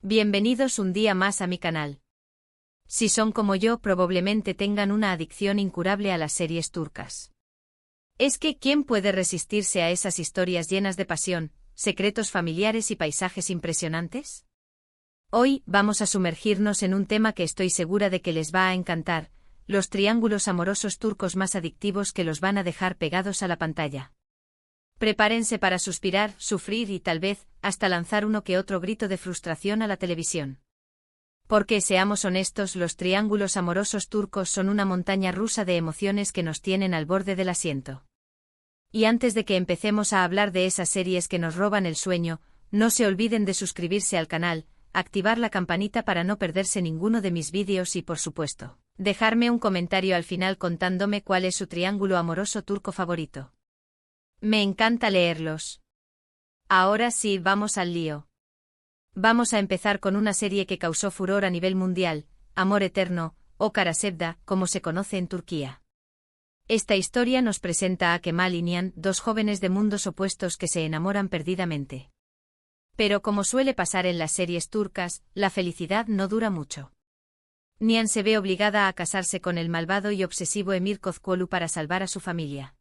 Bienvenidos un día más a mi canal. Si son como yo, probablemente tengan una adicción incurable a las series turcas. Es que, ¿quién puede resistirse a esas historias llenas de pasión, secretos familiares y paisajes impresionantes? Hoy, vamos a sumergirnos en un tema que estoy segura de que les va a encantar, los triángulos amorosos turcos más adictivos que los van a dejar pegados a la pantalla. Prepárense para suspirar, sufrir y tal vez, hasta lanzar uno que otro grito de frustración a la televisión. Porque, seamos honestos, los triángulos amorosos turcos son una montaña rusa de emociones que nos tienen al borde del asiento. Y antes de que empecemos a hablar de esas series que nos roban el sueño, no se olviden de suscribirse al canal, activar la campanita para no perderse ninguno de mis vídeos y, por supuesto, dejarme un comentario al final contándome cuál es su triángulo amoroso turco favorito. Me encanta leerlos. Ahora sí, vamos al lío. Vamos a empezar con una serie que causó furor a nivel mundial, Amor Eterno, o Kara Sevda, como se conoce en Turquía. Esta historia nos presenta a Kemal y Nihan, dos jóvenes de mundos opuestos que se enamoran perdidamente. Pero como suele pasar en las series turcas, la felicidad no dura mucho. Nihan se ve obligada a casarse con el malvado y obsesivo Emir Kozkolu para salvar a su familia.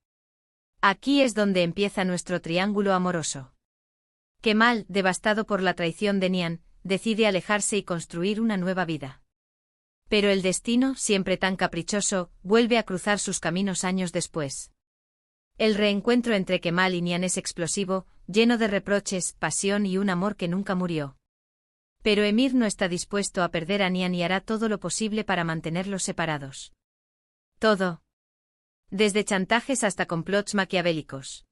Aquí es donde empieza nuestro triángulo amoroso. Kemal, devastado por la traición de Nihan, decide alejarse y construir una nueva vida. Pero el destino, siempre tan caprichoso, vuelve a cruzar sus caminos años después. El reencuentro entre Kemal y Nihan es explosivo, lleno de reproches, pasión y un amor que nunca murió. Pero Emir no está dispuesto a perder a Nihan y hará todo lo posible para mantenerlos separados. Todo. Desde chantajes hasta complots maquiavélicos.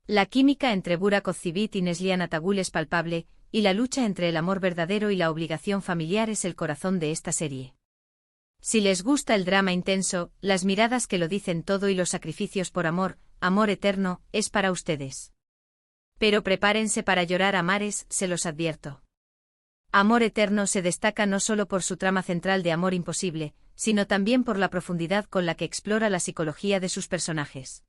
La química entre Burak Özçivit y Neslihan Atagül es palpable, y la lucha entre el amor verdadero y la obligación familiar es el corazón de esta serie. Si les gusta el drama intenso, las miradas que lo dicen todo y los sacrificios por amor, Amor Eterno, es para ustedes. Pero prepárense para llorar a mares, se los advierto. Amor Eterno se destaca no solo por su trama central de amor imposible, sino también por la profundidad con la que explora la psicología de sus personajes.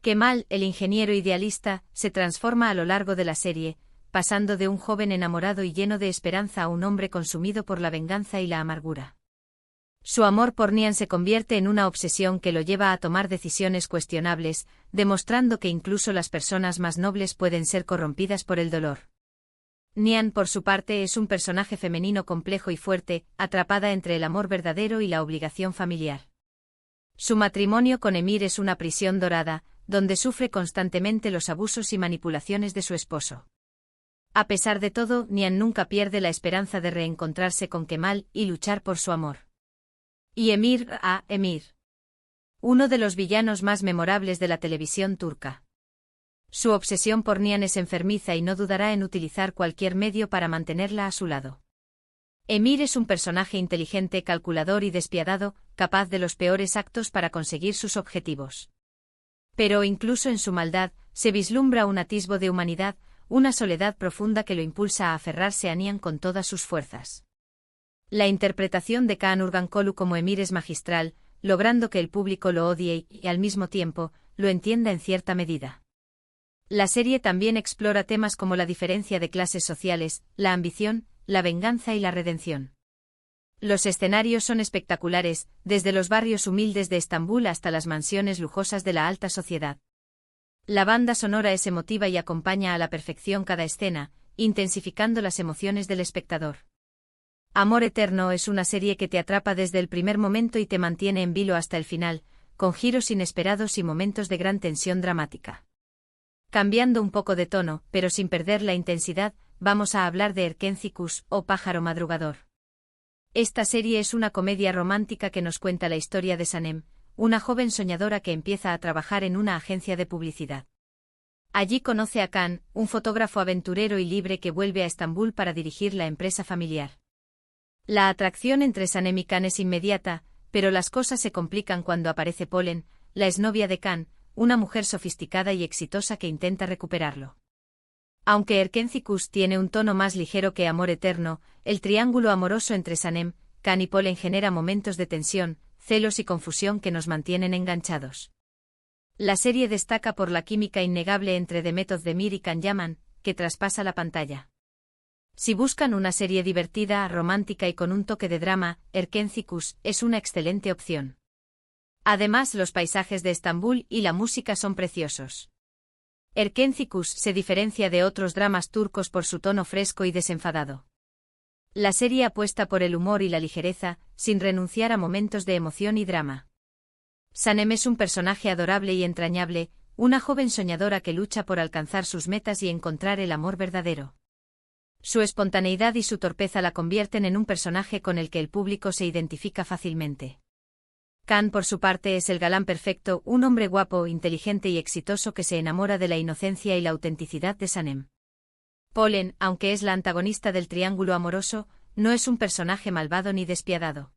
Kemal, el ingeniero idealista, se transforma a lo largo de la serie, pasando de un joven enamorado y lleno de esperanza a un hombre consumido por la venganza y la amargura. Su amor por Nihan se convierte en una obsesión que lo lleva a tomar decisiones cuestionables, demostrando que incluso las personas más nobles pueden ser corrompidas por el dolor. Nihan, por su parte, es un personaje femenino complejo y fuerte, atrapada entre el amor verdadero y la obligación familiar. Su matrimonio con Emir es una prisión dorada, donde sufre constantemente los abusos y manipulaciones de su esposo. A pesar de todo, Nihan nunca pierde la esperanza de reencontrarse con Kemal y luchar por su amor. Y Emir, uno de los villanos más memorables de la televisión turca. Su obsesión por Nihan es enfermiza y no dudará en utilizar cualquier medio para mantenerla a su lado. Emir es un personaje inteligente, calculador y despiadado, capaz de los peores actos para conseguir sus objetivos. Pero incluso en su maldad, se vislumbra un atisbo de humanidad, una soledad profunda que lo impulsa a aferrarse a Nihan con todas sus fuerzas. La interpretación de Kaan Urgankolu como Emir es magistral, logrando que el público lo odie y, al mismo tiempo, lo entienda en cierta medida. La serie también explora temas como la diferencia de clases sociales, la ambición, la venganza y la redención. Los escenarios son espectaculares, desde los barrios humildes de Estambul hasta las mansiones lujosas de la alta sociedad. La banda sonora es emotiva y acompaña a la perfección cada escena, intensificando las emociones del espectador. Amor Eterno es una serie que te atrapa desde el primer momento y te mantiene en vilo hasta el final, con giros inesperados y momentos de gran tensión dramática. Cambiando un poco de tono, pero sin perder la intensidad, vamos a hablar de Erkenci o Pájaro Madrugador. Esta serie es una comedia romántica que nos cuenta la historia de Sanem, una joven soñadora que empieza a trabajar en una agencia de publicidad. Allí conoce a Kaan, un fotógrafo aventurero y libre que vuelve a Estambul para dirigir la empresa familiar. La atracción entre Sanem y Kaan es inmediata, pero las cosas se complican cuando aparece Polen, la exnovia de Kaan, una mujer sofisticada y exitosa que intenta recuperarlo. Aunque Erkenci tiene un tono más ligero que Amor Eterno, el triángulo amoroso entre Sanem, Kaan y Polen genera momentos de tensión, celos y confusión que nos mantienen enganchados. La serie destaca por la química innegable entre Demet Özdemir y Can Yaman, que traspasa la pantalla. Si buscan una serie divertida, romántica y con un toque de drama, Erkencikus es una excelente opción. Además, los paisajes de Estambul y la música son preciosos. Erkencikus se diferencia de otros dramas turcos por su tono fresco y desenfadado. La serie apuesta por el humor y la ligereza, sin renunciar a momentos de emoción y drama. Sanem es un personaje adorable y entrañable, una joven soñadora que lucha por alcanzar sus metas y encontrar el amor verdadero. Su espontaneidad y su torpeza la convierten en un personaje con el que el público se identifica fácilmente. Can, por su parte, es el galán perfecto, un hombre guapo, inteligente y exitoso que se enamora de la inocencia y la autenticidad de Sanem. Polen, aunque es la antagonista del triángulo amoroso, no es un personaje malvado ni despiadado.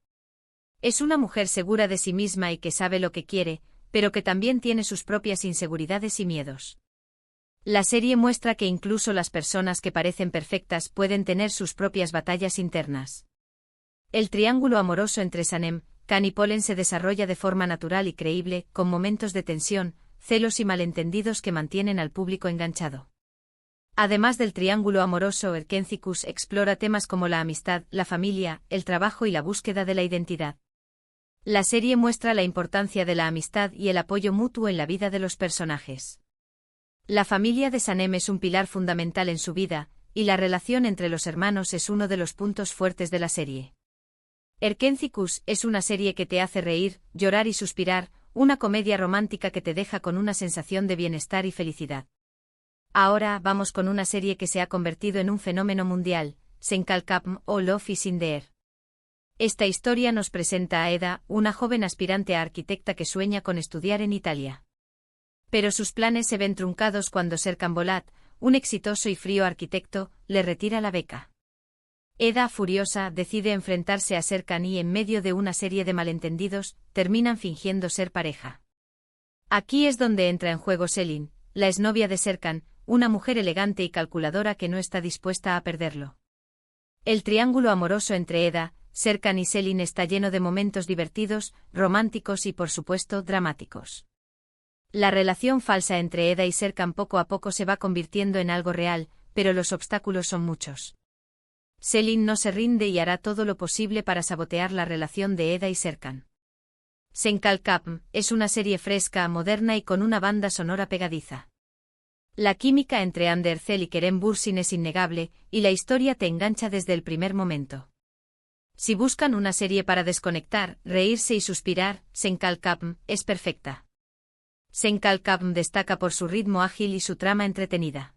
Es una mujer segura de sí misma y que sabe lo que quiere, pero que también tiene sus propias inseguridades y miedos. La serie muestra que incluso las personas que parecen perfectas pueden tener sus propias batallas internas. El triángulo amoroso entre Sanem, Can y Polen se desarrolla de forma natural y creíble, con momentos de tensión, celos y malentendidos que mantienen al público enganchado. Además del triángulo amoroso, Erkencikus explora temas como la amistad, la familia, el trabajo y la búsqueda de la identidad. La serie muestra la importancia de la amistad y el apoyo mutuo en la vida de los personajes. La familia de Sanem es un pilar fundamental en su vida, y la relación entre los hermanos es uno de los puntos fuertes de la serie. Erkencikus es una serie que te hace reír, llorar y suspirar, una comedia romántica que te deja con una sensación de bienestar y felicidad. Ahora vamos con una serie que se ha convertido en un fenómeno mundial, Senkalkapm o Love is in the Air. Esta historia nos presenta a Eda, una joven aspirante a arquitecta que sueña con estudiar en Italia. Pero sus planes se ven truncados cuando Serkan Bolat, un exitoso y frío arquitecto, le retira la beca. Eda, furiosa, decide enfrentarse a Serkan y en medio de una serie de malentendidos, terminan fingiendo ser pareja. Aquí es donde entra en juego Selin, la exnovia de Serkan, una mujer elegante y calculadora que no está dispuesta a perderlo. El triángulo amoroso entre Eda, Serkan y Selin está lleno de momentos divertidos, románticos y por supuesto dramáticos. La relación falsa entre Eda y Serkan poco a poco se va convirtiendo en algo real, pero los obstáculos son muchos. Selin no se rinde y hará todo lo posible para sabotear la relación de Eda y Serkan. Senkalkapm es una serie fresca, moderna y con una banda sonora pegadiza. La química entre Ander Zel y Kerem Bürsin es innegable, y la historia te engancha desde el primer momento. Si buscan una serie para desconectar, reírse y suspirar, Senkalkapm es perfecta. Senkalkapm destaca por su ritmo ágil y su trama entretenida.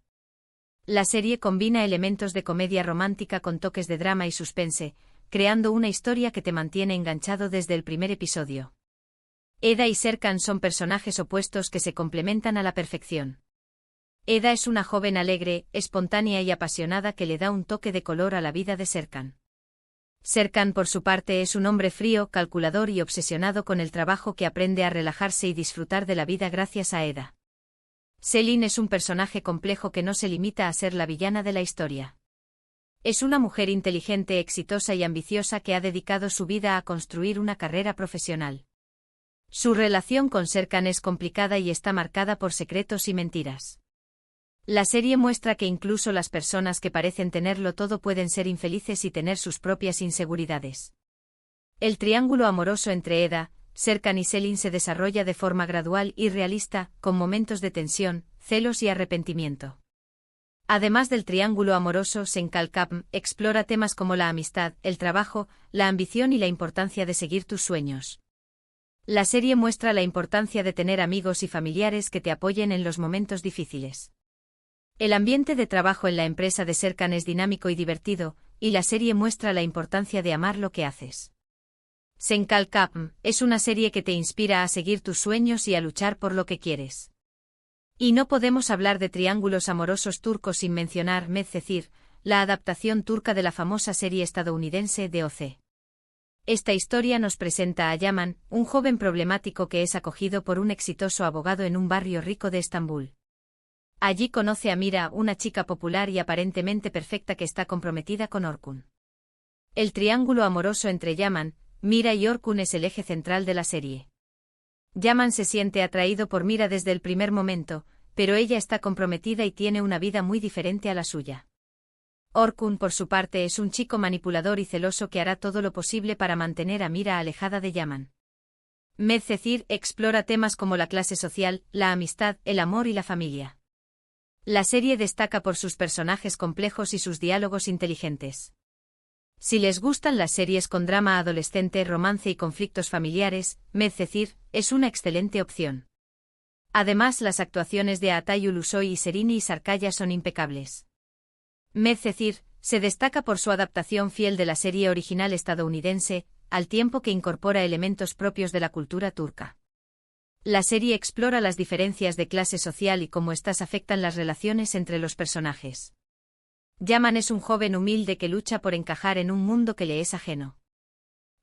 La serie combina elementos de comedia romántica con toques de drama y suspense, creando una historia que te mantiene enganchado desde el primer episodio. Eda y Serkan son personajes opuestos que se complementan a la perfección. Eda es una joven alegre, espontánea y apasionada que le da un toque de color a la vida de Serkan. Serkan, por su parte, es un hombre frío, calculador y obsesionado con el trabajo que aprende a relajarse y disfrutar de la vida gracias a Eda. Selin es un personaje complejo que no se limita a ser la villana de la historia. Es una mujer inteligente, exitosa y ambiciosa que ha dedicado su vida a construir una carrera profesional. Su relación con Serkan es complicada y está marcada por secretos y mentiras. La serie muestra que incluso las personas que parecen tenerlo todo pueden ser infelices y tener sus propias inseguridades. El triángulo amoroso entre Eda, Serkan y Selin se desarrolla de forma gradual y realista, con momentos de tensión, celos y arrepentimiento. Además del triángulo amoroso, Senkalkapm explora temas como la amistad, el trabajo, la ambición y la importancia de seguir tus sueños. La serie muestra la importancia de tener amigos y familiares que te apoyen en los momentos difíciles. El ambiente de trabajo en la empresa de Serkan es dinámico y divertido, y la serie muestra la importancia de amar lo que haces. Senkalkapm es una serie que te inspira a seguir tus sueños y a luchar por lo que quieres. Y no podemos hablar de triángulos amorosos turcos sin mencionar Medcezir, la adaptación turca de la famosa serie estadounidense DOC. Esta historia nos presenta a Yaman, un joven problemático que es acogido por un exitoso abogado en un barrio rico de Estambul. Allí conoce a Mira, una chica popular y aparentemente perfecta que está comprometida con Orkun. El triángulo amoroso entre Yaman, Mira y Orkun es el eje central de la serie. Yaman se siente atraído por Mira desde el primer momento, pero ella está comprometida y tiene una vida muy diferente a la suya. Orkun, por su parte, es un chico manipulador y celoso que hará todo lo posible para mantener a Mira alejada de Yaman. Medcezir explora temas como la clase social, la amistad, el amor y la familia. La serie destaca por sus personajes complejos y sus diálogos inteligentes. Si les gustan las series con drama adolescente, romance y conflictos familiares, Medcezir es una excelente opción. Además, las actuaciones de Atay Ulusoy y Serini Sarkaya son impecables. Medcezir se destaca por su adaptación fiel de la serie original estadounidense, al tiempo que incorpora elementos propios de la cultura turca. La serie explora las diferencias de clase social y cómo éstas afectan las relaciones entre los personajes. Yaman es un joven humilde que lucha por encajar en un mundo que le es ajeno.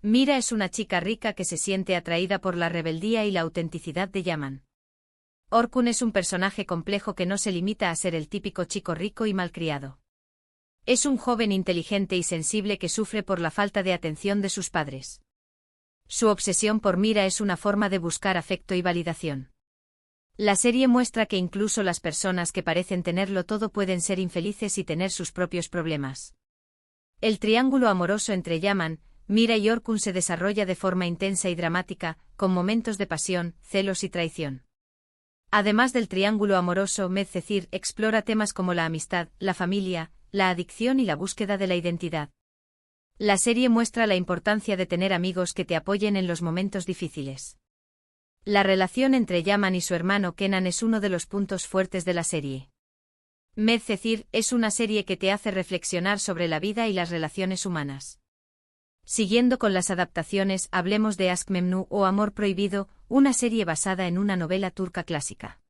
Mira es una chica rica que se siente atraída por la rebeldía y la autenticidad de Yaman. Orkun es un personaje complejo que no se limita a ser el típico chico rico y malcriado. Es un joven inteligente y sensible que sufre por la falta de atención de sus padres. Su obsesión por Mira es una forma de buscar afecto y validación. La serie muestra que incluso las personas que parecen tenerlo todo pueden ser infelices y tener sus propios problemas. El triángulo amoroso entre Yaman, Mira y Orkun se desarrolla de forma intensa y dramática, con momentos de pasión, celos y traición. Además del triángulo amoroso, Medcezir explora temas como la amistad, la familia, la adicción y la búsqueda de la identidad. La serie muestra la importancia de tener amigos que te apoyen en los momentos difíciles. La relación entre Yaman y su hermano Kenan es uno de los puntos fuertes de la serie. Medcezir es una serie que te hace reflexionar sobre la vida y las relaciones humanas. Siguiendo con las adaptaciones, hablemos de Aşk Memnu o Amor Prohibido, una serie basada en una novela turca clásica.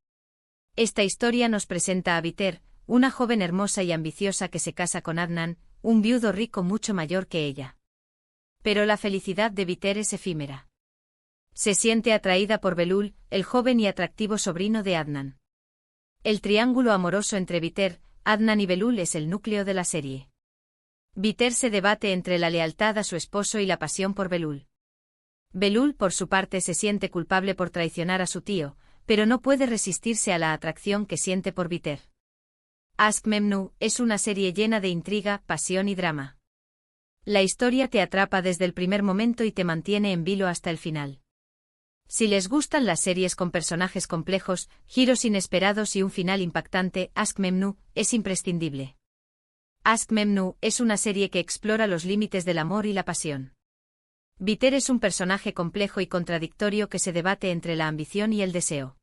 Esta historia nos presenta a Biter, una joven hermosa y ambiciosa que se casa con Adnan, un viudo rico mucho mayor que ella. Pero la felicidad de Biter es efímera. Se siente atraída por Belul, el joven y atractivo sobrino de Adnan. El triángulo amoroso entre Biter, Adnan y Belul es el núcleo de la serie. Biter se debate entre la lealtad a su esposo y la pasión por Belul. Belul, por su parte, se siente culpable por traicionar a su tío, pero no puede resistirse a la atracción que siente por Biter. Aşk Memnu es una serie llena de intriga, pasión y drama. La historia te atrapa desde el primer momento y te mantiene en vilo hasta el final. Si les gustan las series con personajes complejos, giros inesperados y un final impactante, Aşk Memnu es imprescindible. Aşk Memnu es una serie que explora los límites del amor y la pasión. Biter es un personaje complejo y contradictorio que se debate entre la ambición y el deseo.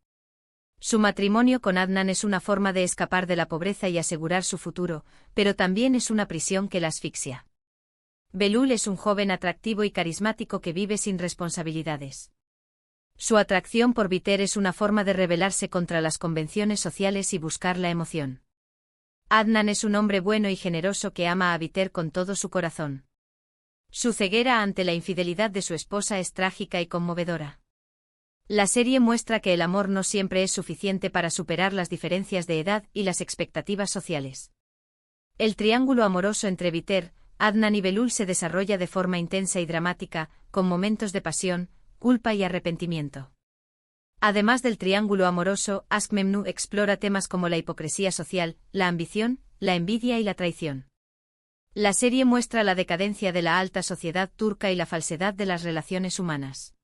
Su matrimonio con Adnan es una forma de escapar de la pobreza y asegurar su futuro, pero también es una prisión que la asfixia. Belul es un joven atractivo y carismático que vive sin responsabilidades. Su atracción por Biter es una forma de rebelarse contra las convenciones sociales y buscar la emoción. Adnan es un hombre bueno y generoso que ama a Biter con todo su corazón. Su ceguera ante la infidelidad de su esposa es trágica y conmovedora. La serie muestra que el amor no siempre es suficiente para superar las diferencias de edad y las expectativas sociales. El triángulo amoroso entre Biter, Adnan y Belul se desarrolla de forma intensa y dramática, con momentos de pasión, culpa y arrepentimiento. Además del triángulo amoroso, Aşk Memnu explora temas como la hipocresía social, la ambición, la envidia y la traición. La serie muestra la decadencia de la alta sociedad turca y la falsedad de las relaciones humanas.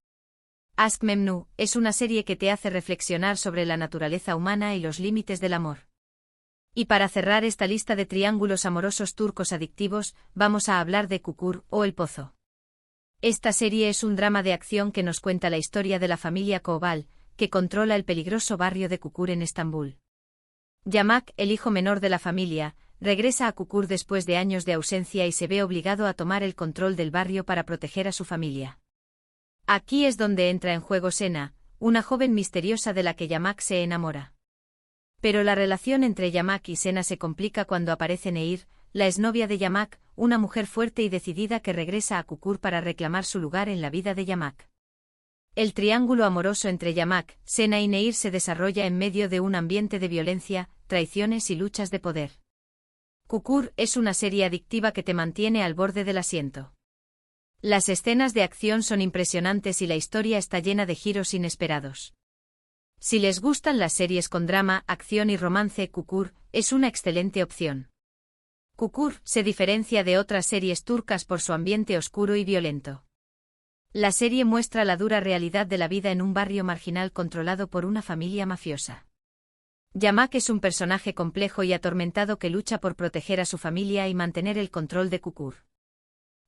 Aşk Memnu es una serie que te hace reflexionar sobre la naturaleza humana y los límites del amor. Y para cerrar esta lista de triángulos amorosos turcos adictivos, vamos a hablar de Kukur o El Pozo. Esta serie es un drama de acción que nos cuenta la historia de la familia Koval, que controla el peligroso barrio de Kukur en Estambul. Yamak, el hijo menor de la familia, regresa a Kukur después de años de ausencia y se ve obligado a tomar el control del barrio para proteger a su familia. Aquí es donde entra en juego Sena, una joven misteriosa de la que Yamak se enamora. Pero la relación entre Yamak y Sena se complica cuando aparece Nehir, la exnovia de Yamak, una mujer fuerte y decidida que regresa a Kukur para reclamar su lugar en la vida de Yamak. El triángulo amoroso entre Yamak, Sena y Nehir se desarrolla en medio de un ambiente de violencia, traiciones y luchas de poder. Kukur es una serie adictiva que te mantiene al borde del asiento. Las escenas de acción son impresionantes y la historia está llena de giros inesperados. Si les gustan las series con drama, acción y romance, Kukur es una excelente opción. Kukur se diferencia de otras series turcas por su ambiente oscuro y violento. La serie muestra la dura realidad de la vida en un barrio marginal controlado por una familia mafiosa. Yamak es un personaje complejo y atormentado que lucha por proteger a su familia y mantener el control de Kukur.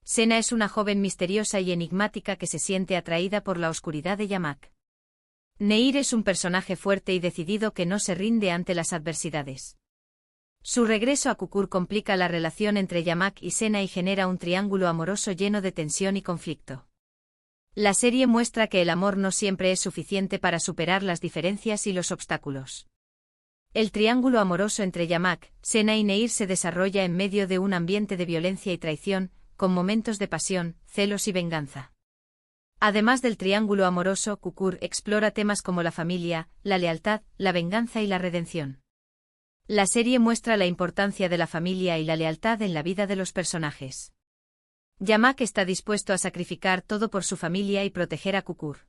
Sena es una joven misteriosa y enigmática que se siente atraída por la oscuridad de Yamak. Nehir es un personaje fuerte y decidido que no se rinde ante las adversidades. Su regreso a Kukur complica la relación entre Yamak y Sena y genera un triángulo amoroso lleno de tensión y conflicto. La serie muestra que el amor no siempre es suficiente para superar las diferencias y los obstáculos. El triángulo amoroso entre Yamak, Sena y Nehir se desarrolla en medio de un ambiente de violencia y traición, con momentos de pasión, celos y venganza. Además del triángulo amoroso, Kukur explora temas como la familia, la lealtad, la venganza y la redención. La serie muestra la importancia de la familia y la lealtad en la vida de los personajes. Yamak está dispuesto a sacrificar todo por su familia y proteger a Kukur.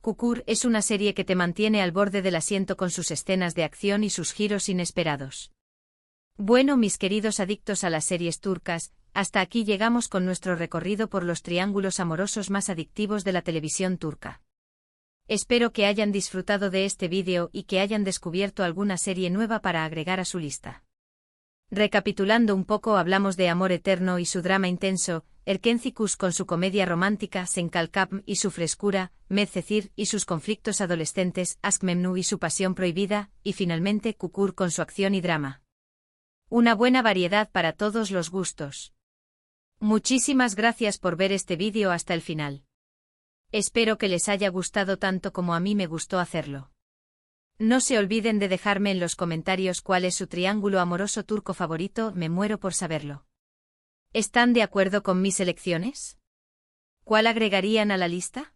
Kukur es una serie que te mantiene al borde del asiento con sus escenas de acción y sus giros inesperados. Bueno, mis queridos adictos a las series turcas, hasta aquí llegamos con nuestro recorrido por los triángulos amorosos más adictivos de la televisión turca. Espero que hayan disfrutado de este vídeo y que hayan descubierto alguna serie nueva para agregar a su lista. Recapitulando un poco, hablamos de Amor Eterno y su drama intenso, Erkencikus con su comedia romántica, Senkalkapm y su frescura, Medcezir y sus conflictos adolescentes, Aşk Memnu y su pasión prohibida, y finalmente Kukur con su acción y drama. Una buena variedad para todos los gustos. Muchísimas gracias por ver este vídeo hasta el final. Espero que les haya gustado tanto como a mí me gustó hacerlo. No se olviden de dejarme en los comentarios cuál es su triángulo amoroso turco favorito, me muero por saberlo. ¿Están de acuerdo con mis elecciones? ¿Cuál agregarían a la lista?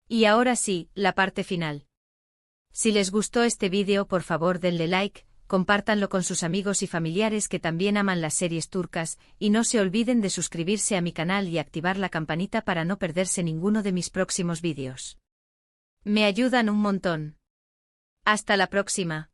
Y ahora sí, la parte final. Si les gustó este vídeo, por favor denle like, compártanlo con sus amigos y familiares que también aman las series turcas, y no se olviden de suscribirse a mi canal y activar la campanita para no perderse ninguno de mis próximos vídeos. Me ayudan un montón. Hasta la próxima.